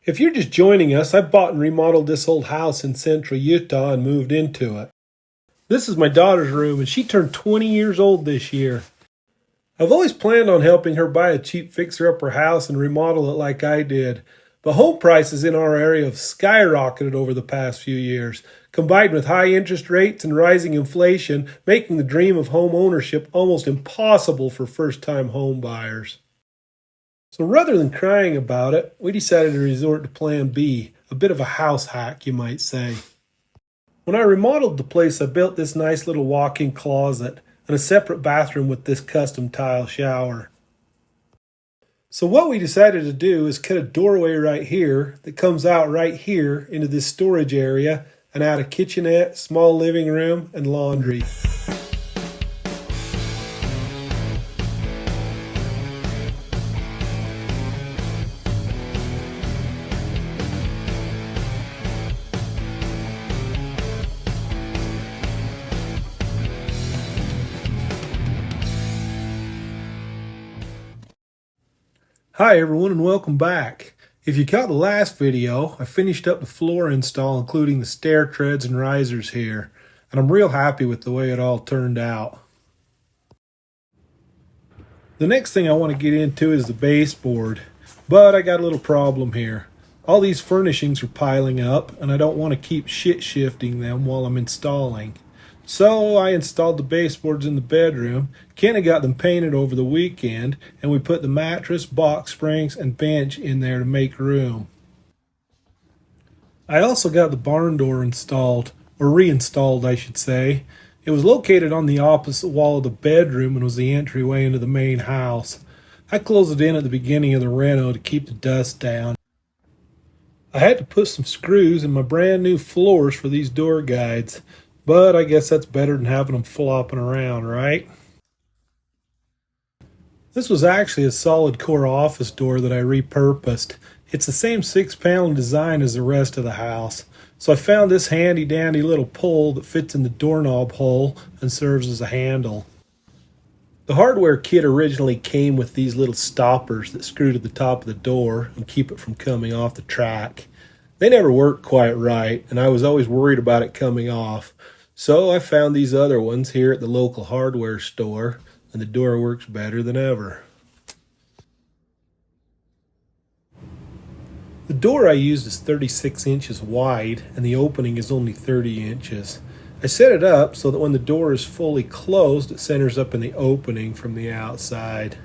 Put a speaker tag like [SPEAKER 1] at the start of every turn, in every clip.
[SPEAKER 1] If you're just joining us, I bought and remodeled this old house in central Utah and moved into it. This is my daughter's room, and she turned 20 years old this year. I've always planned on helping her buy a cheap fixer-upper house and remodel it like I did, but home prices in our area have skyrocketed over the past few years, combined with high interest rates and rising inflation, making the dream of home ownership almost impossible for first-time home buyers. So rather than crying about it, we decided to resort to Plan B, a bit of a house hack, you might say. When I remodeled the place, I built this nice little walk-in closet and a separate bathroom with this custom tile shower. So what we decided to do is cut a doorway right here that comes out right here into this storage area and add a kitchenette, small living room, and laundry. Hi everyone and welcome back. If you caught the last video, I finished up the floor install including the stair treads and risers here, and I'm real happy with the way it all turned out. The next thing I want to get into is the baseboard, but I got a little problem here. All these furnishings are piling up and I don't want to keep shifting them while I'm installing. So I installed the baseboards in the bedroom. Kenna got them painted over the weekend, and we put the mattress, box springs, and bench in there to make room. I also got the barn door installed, or reinstalled I should say. It was located on the opposite wall of the bedroom and was the entryway into the main house. I closed it in at the beginning of the reno to keep the dust down. I had to put some screws in my brand new floors for these door guides. But I guess that's better than having them flopping around, right? This was actually a solid core office door that I repurposed. It's the same 6-panel design as the rest of the house. So I found this handy dandy little pull that fits in the doorknob hole and serves as a handle. The hardware kit originally came with these little stoppers that screw to the top of the door and keep it from coming off the track. They never worked quite right, and I was always worried about it coming off. So I found these other ones here at the local hardware store, and the door works better than ever. The door I used is 36 inches wide, and the opening is only 30 inches. I set it up so that when the door is fully closed, it centers up in the opening from the outside.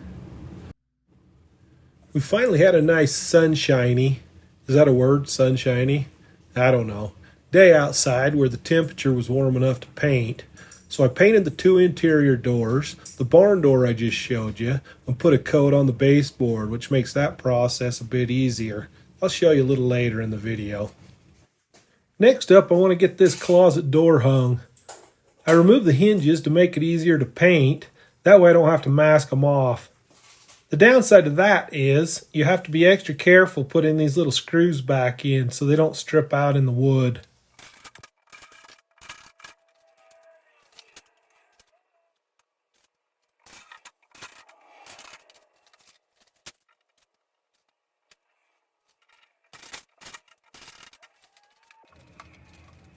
[SPEAKER 1] We finally had a nice sunshiny, is that a word, sunshiny? I don't know. Day outside where the temperature was warm enough to paint. So I painted the 2 interior doors, the barn door I just showed you, and put a coat on the baseboard, which makes that process a bit easier. I'll show you a little later in the video. Next up, I want to get this closet door hung. I removed the hinges to make it easier to paint. That way I don't have to mask them off. The downside to that is you have to be extra careful putting these little screws back in so they don't strip out in the wood.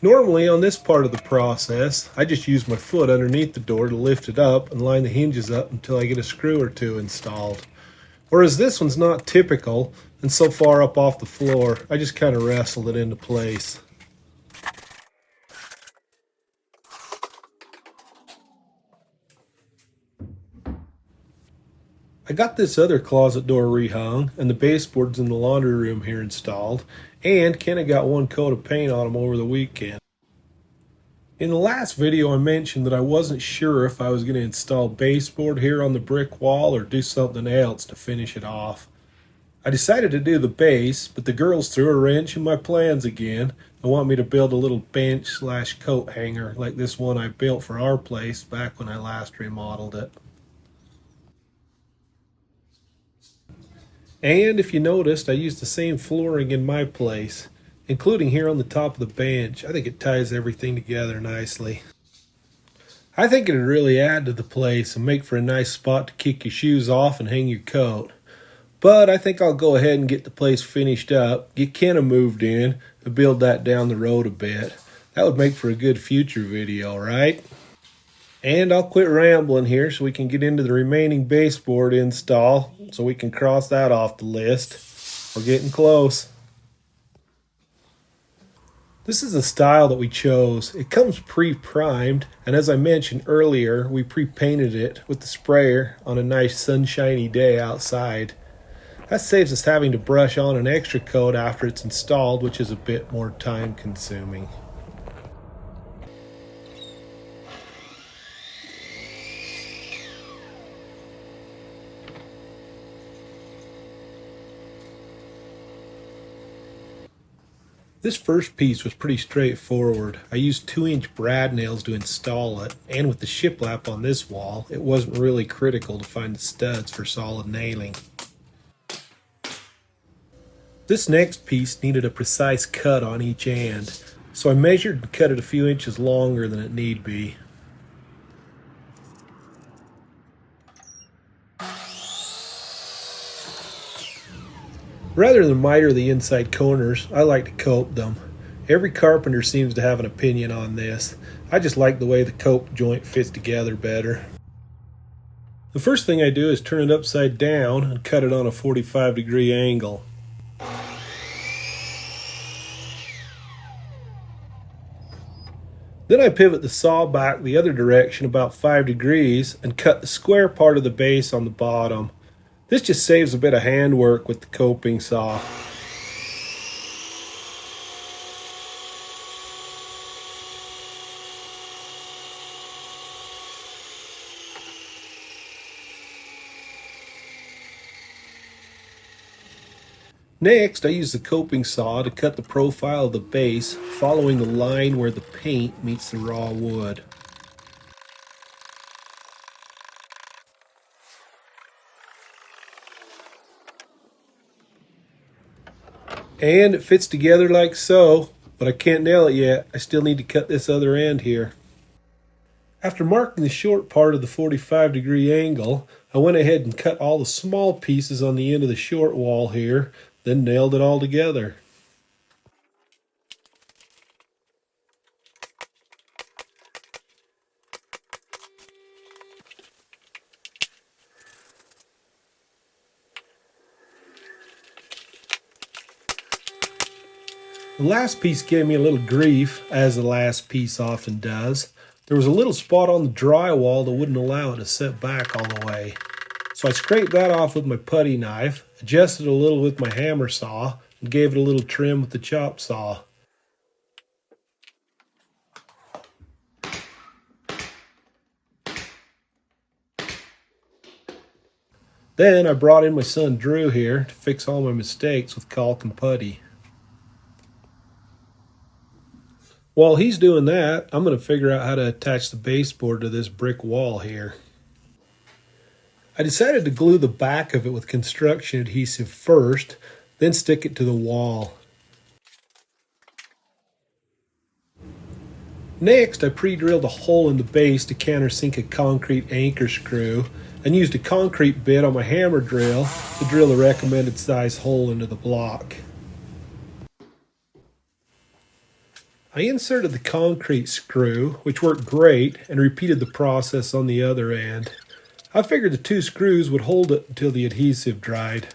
[SPEAKER 1] Normally on this part of the process, I just use my foot underneath the door to lift it up and line the hinges up until I get a screw or two installed. Whereas this one's not typical and so far up off the floor, I just kind of wrestled it into place. I got this other closet door rehung and the baseboards in the laundry room here installed, and Kenna got one coat of paint on them over the weekend. In the last video I mentioned that I wasn't sure if I was going to install baseboard here on the brick wall or do something else to finish it off. I decided to do the base, but the girls threw a wrench in my plans again and want me to build a little bench/coat hanger like this one I built for our place back when I last remodeled it. And if you noticed, I used the same flooring in my place, including here on the top of the bench. I think it ties everything together nicely. I think it'd really add to the place and make for a nice spot to kick your shoes off and hang your coat. But I think I'll go ahead and get the place finished up, get Kenna moved in, and build that down the road a bit. That would make for a good future video, right? And I'll quit rambling here so we can get into the remaining baseboard install so we can cross that off the list. We're getting close. This is the style that we chose. It comes pre-primed, and as I mentioned earlier, we pre-painted it with the sprayer on a nice sunshiny day outside. That saves us having to brush on an extra coat after it's installed, which is a bit more time consuming. This first piece was pretty straightforward. I used 2-inch brad nails to install it, and with the shiplap on this wall, it wasn't really critical to find the studs for solid nailing. This next piece needed a precise cut on each end, so I measured and cut it a few inches longer than it need be. Rather than miter the inside corners, I like to cope them. Every carpenter seems to have an opinion on this. I just like the way the cope joint fits together better. The first thing I do is turn it upside down and cut it on a 45-degree angle. Then I pivot the saw back the other direction about 5 degrees and cut the square part of the base on the bottom. This just saves a bit of handwork with the coping saw. Next, I use the coping saw to cut the profile of the base, following the line where the paint meets the raw wood. And it fits together like so, but I can't nail it yet. I still need to cut this other end here. After marking the short part of the 45-degree angle, I went ahead and cut all the small pieces on the end of the short wall here, then nailed it all together. The last piece gave me a little grief, as the last piece often does. There was a little spot on the drywall that wouldn't allow it to set back all the way. So I scraped that off with my putty knife, adjusted a little with my hammer saw, and gave it a little trim with the chop saw. Then I brought in my son Drew here to fix all my mistakes with caulk and putty. While he's doing that, I'm going to figure out how to attach the baseboard to this brick wall here. I decided to glue the back of it with construction adhesive first, then stick it to the wall. Next, I pre-drilled a hole in the base to countersink a concrete anchor screw and used a concrete bit on my hammer drill to drill the recommended size hole into the block. I inserted the concrete screw, which worked great, and repeated the process on the other end. I figured the 2 screws would hold it until the adhesive dried.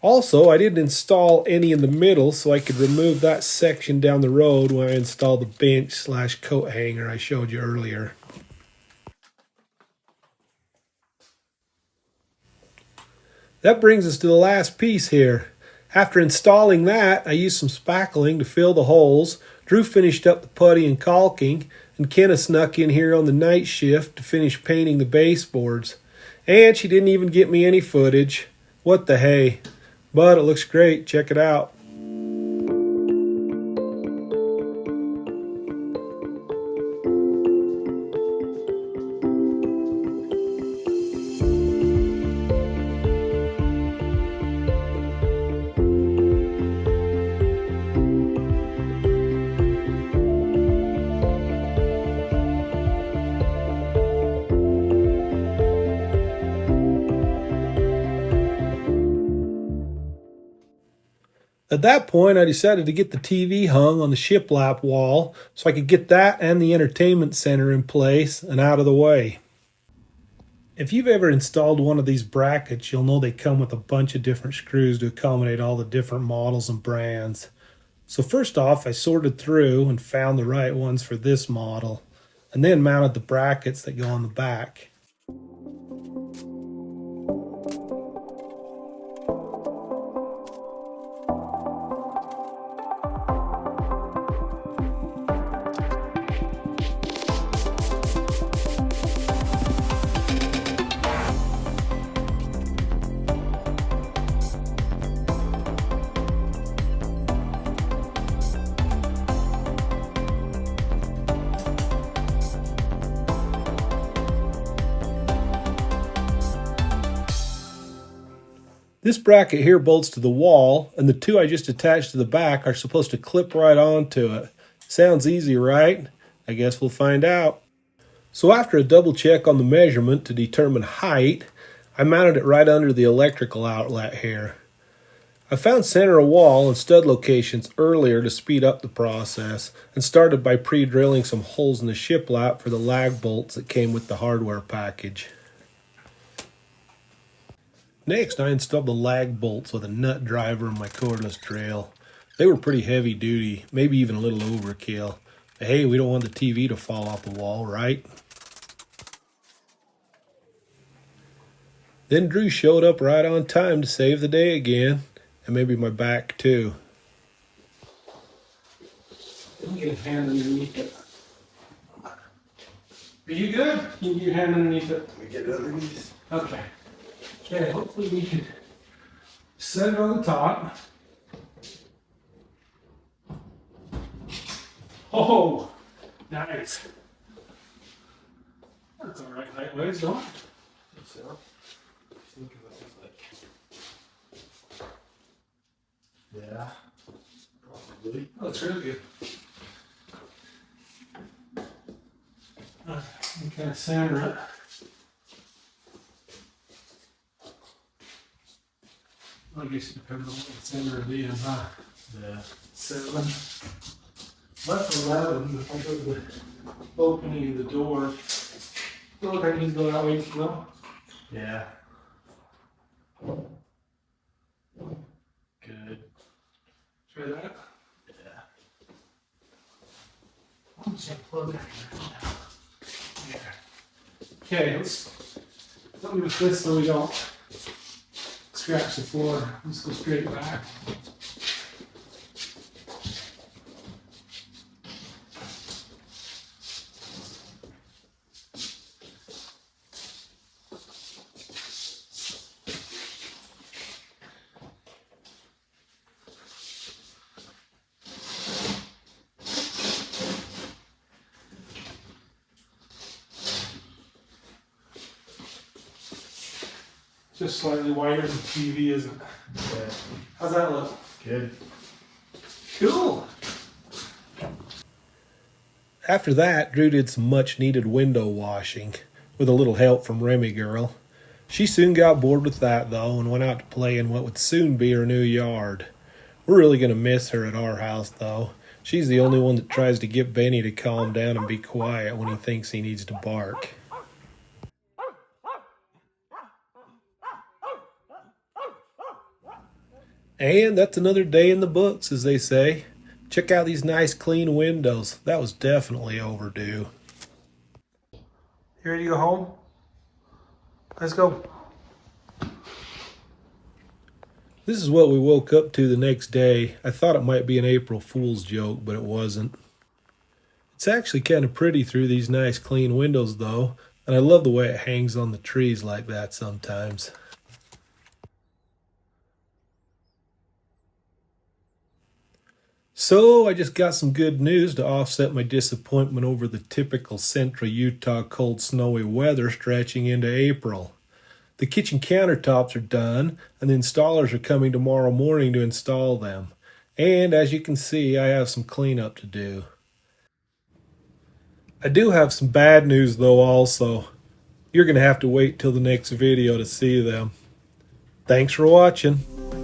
[SPEAKER 1] Also, I didn't install any in the middle, so I could remove that section down the road when I installed the bench/coat hanger I showed you earlier. That brings us to the last piece here. After installing that, I used some spackling to fill the holes. Drew finished up the putty and caulking, and Kenna snuck in here on the night shift to finish painting the baseboards. And she didn't even get me any footage. What the hey? But it looks great. Check it out. At that point, I decided to get the TV hung on the shiplap wall so I could get that and the entertainment center in place and out of the way. If you've ever installed one of these brackets, you'll know they come with a bunch of different screws to accommodate all the different models and brands. So first off, I sorted through and found the right ones for this model, and then mounted the brackets that go on the back. This bracket here bolts to the wall, and the two I just attached to the back are supposed to clip right onto it. Sounds easy, right? I guess we'll find out. So after a double check on the measurement to determine height, I mounted it right under the electrical outlet here. I found center of wall and stud locations earlier to speed up the process, and started by pre-drilling some holes in the shiplap for the lag bolts that came with the hardware package. Next, I installed the lag bolts with a nut driver and my cordless drill. They were pretty heavy duty, maybe even a little overkill. But hey, we don't want the TV to fall off the wall, right? Then Drew showed up right on time to save the day again, and maybe my back too. Let me get a hand underneath it. Are you good? Can you get your hand underneath it?
[SPEAKER 2] Let me get it underneath.
[SPEAKER 1] Okay. Okay, hopefully we can set it on the top. Oh, nice. That's all right, lightweight, don't it?
[SPEAKER 2] So, yeah, probably.
[SPEAKER 1] Oh, it's really good. You kind of center it. I guess it depends on what the center of it is, huh?
[SPEAKER 2] Yeah.
[SPEAKER 1] 7. Left 11. If I go to the opening of the door, it looks like he's going that way to go.
[SPEAKER 2] Yeah. Good.
[SPEAKER 1] Try that.
[SPEAKER 2] Yeah.
[SPEAKER 1] I'm just gonna plug it in. Yeah. Okay, let's do this so we don't scratch the floor. Let's go straight back. Just slightly wider than TV, isn't it?
[SPEAKER 2] Yeah.
[SPEAKER 1] How's that look?
[SPEAKER 2] Good.
[SPEAKER 1] Cool. After that, Drew did some much needed window washing with a little help from Remy Girl. She soon got bored with that though and went out to play in what would soon be her new yard. We're really going to miss her at our house though. She's the only one that tries to get Benny to calm down and be quiet when he thinks he needs to bark. And that's another day in the books, as they say. Check out these nice clean windows. That was definitely overdue. You ready to go home? Let's go. This is what we woke up to the next day. I thought it might be an April Fool's joke, but it wasn't. It's actually kind of pretty through these nice clean windows though, and I love the way it hangs on the trees like that sometimes. So I just got some good news to offset my disappointment over the typical central Utah cold snowy weather stretching into April. The kitchen countertops are done and the installers are coming tomorrow morning to install them. And as you can see, I have some cleanup to do. I do have some bad news though also. You're going to have to wait till the next video to see them. Thanks for watching.